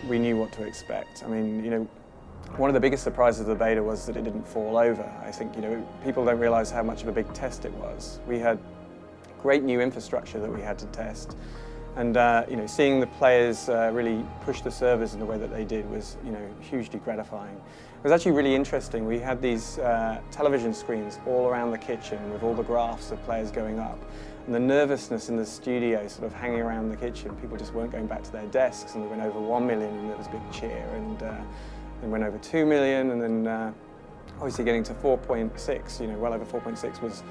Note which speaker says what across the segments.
Speaker 1: we knew what to expect. I mean, one of the biggest surprises of the beta was that it didn't fall over. I think, people don't realize how much of a big test it was. We had great new infrastructure that we had to test. And seeing the players really push the servers in the way that they did was, hugely gratifying. It was actually really interesting. We had these television screens all around the kitchen with all the graphs of players going up. And the nervousness in the studio sort of hanging around the kitchen. People just weren't going back to their desks, and they went over 1 million and there was a big cheer. And then went over 2 million, and then obviously getting to 4.6, well over 4.6 was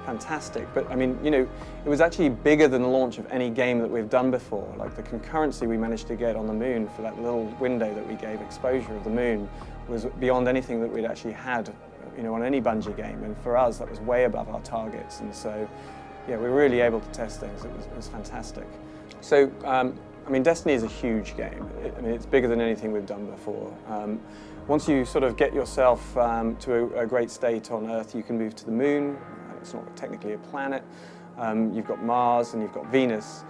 Speaker 1: fantastic. But I mean, it was actually bigger than the launch of any game that we've done before. Like the concurrency we managed to get on the moon for that little window that we gave exposure of the moon was beyond anything that we'd actually had, on any Bungie game. And for us, that was way above our targets. And so, yeah, we were really able to test things. It was fantastic. So, I mean, Destiny is a huge game. It's bigger than anything we've done before. Once you sort of get yourself to a great state on Earth, you can move to the moon. It's not technically a planet. You've got Mars and you've got Venus.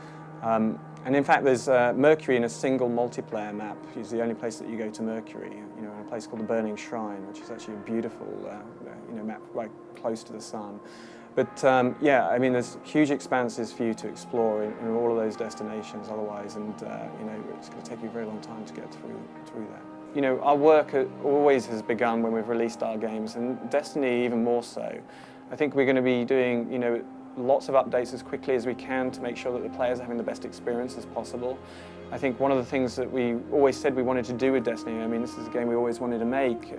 Speaker 1: And in fact, there's Mercury in a single multiplayer map. It's the only place that you go to Mercury, in a place called the Burning Shrine, which is actually a beautiful map right close to the sun. But yeah, I mean, there's huge expanses for you to explore in all of those destinations otherwise, and it's going to take you a very long time to get through that. Our work always has begun when we've released our games, and Destiny even more so. I think we're going to be doing, lots of updates as quickly as we can to make sure that the players are having the best experience as possible. I think one of the things that we always said we wanted to do with Destiny, I mean, this is a game we always wanted to make,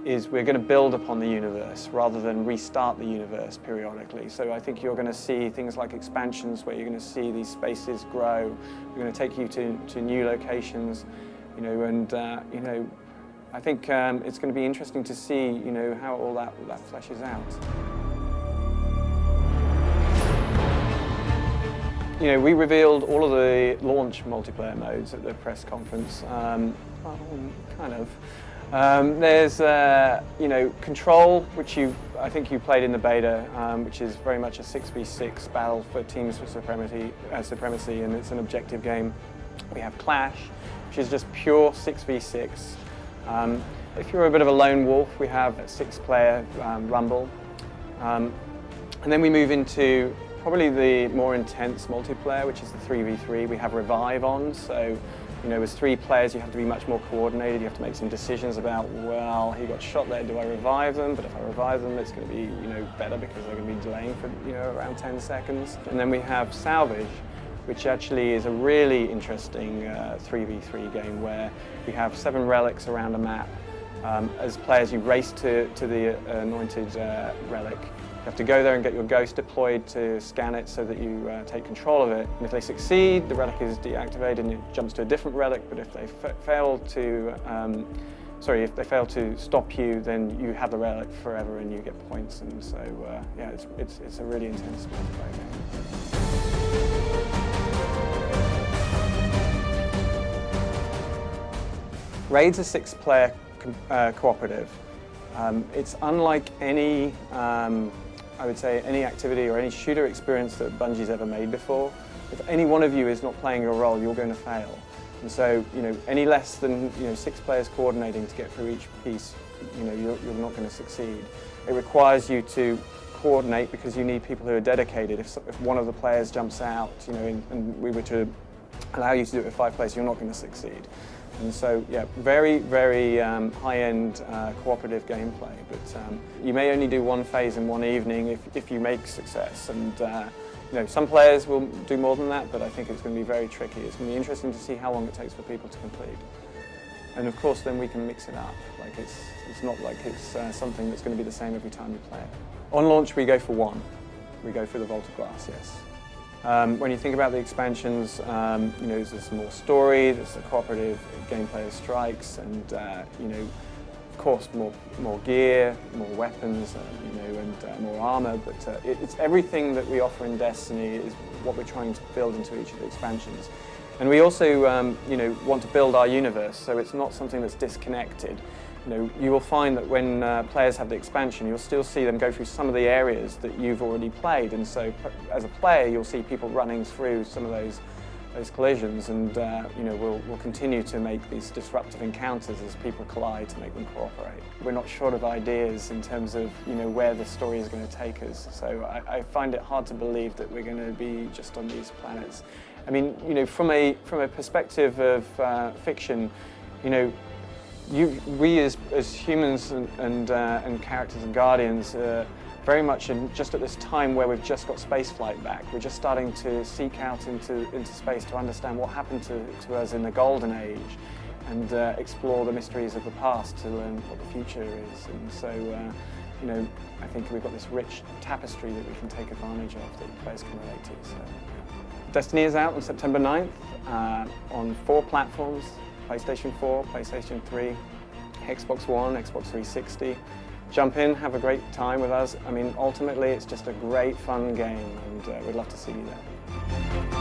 Speaker 1: is we're going to build upon the universe rather than restart the universe periodically. So I think you're going to see things like expansions where you're going to see these spaces grow. We're going to take you to new locations, and I think it's going to be interesting to see, how all that fleshes out. We revealed all of the launch multiplayer modes at the press conference. Well, kind of. There's, Control, which I think you played in the beta, which is very much a 6v6 battle for teams for supremacy, and it's an objective game. We have Clash, which is just pure 6v6. If you're a bit of a lone wolf, we have a 6-player Rumble. And then we move into probably the more intense multiplayer, which is the 3v3. We have Revive on, so as 3 players you have to be much more coordinated. You have to make some decisions about, well, he got shot there, do I revive them? But if I revive them, it's going to be better because they're going to be delaying for around 10 seconds. And then we have Salvage, which actually is a really interesting 3v3 game where we have 7 relics around a map. As players, you race to the anointed relic. You have to go there and get your ghost deployed to scan it so that you take control of it. And if they succeed, the relic is deactivated and it jumps to a different relic. But if they fail to stop you, then you have the relic forever and you get points. And so, yeah, it's a really intense multiplayer game. Raid's a 6-player cooperative. It's unlike any, I would say, any activity or any shooter experience that Bungie's ever made before. If any one of you is not playing your role, you're going to fail. And so, any less than 6 players coordinating to get through each piece, you're not going to succeed. It requires you to coordinate because you need people who are dedicated. If one of the players jumps out, and we were to allow you to do it with 5 players, you're not going to succeed. And so, yeah, very, very high-end cooperative gameplay. But you may only do one phase in one evening if you make success. And some players will do more than that, but I think it's going to be very tricky. It's going to be interesting to see how long it takes for people to complete. And of course, then we can mix it up. Like it's not like it's something that's going to be the same every time you play it. On launch, we go for 1. We go for the Vault of Glass, yes. When you think about the expansions, there's more story, there's the cooperative gameplay of strikes, and of course more gear, more weapons, and more armor. But it's everything that we offer in Destiny is what we're trying to build into each of the expansions. And we also, want to build our universe, so it's not something that's disconnected. You will find that when players have the expansion, you'll still see them go through some of the areas that you've already played, and so as a player, you'll see people running through some of those those collisions, and you know, we'll continue to make these disruptive encounters as people collide to make them cooperate. We're not short of ideas in terms of, you know, where the story is going to take us. So I find it hard to believe that we're going to be just on these planets. I mean, you know, from a perspective of fiction, you know, we as humans and characters and guardians. Very much just at this time where we've just got spaceflight back. We're just starting to seek out into space to understand what happened to us in the golden age, and explore the mysteries of the past to learn what the future is. And so, you know, I think we've got this rich tapestry that we can take advantage of that players can relate to. So, Destiny is out on September 9th on 4 platforms: PlayStation 4, PlayStation 3, Xbox One, Xbox 360. Jump in, have a great time with us. I mean, ultimately, it's just a great, fun game, and we'd love to see you there.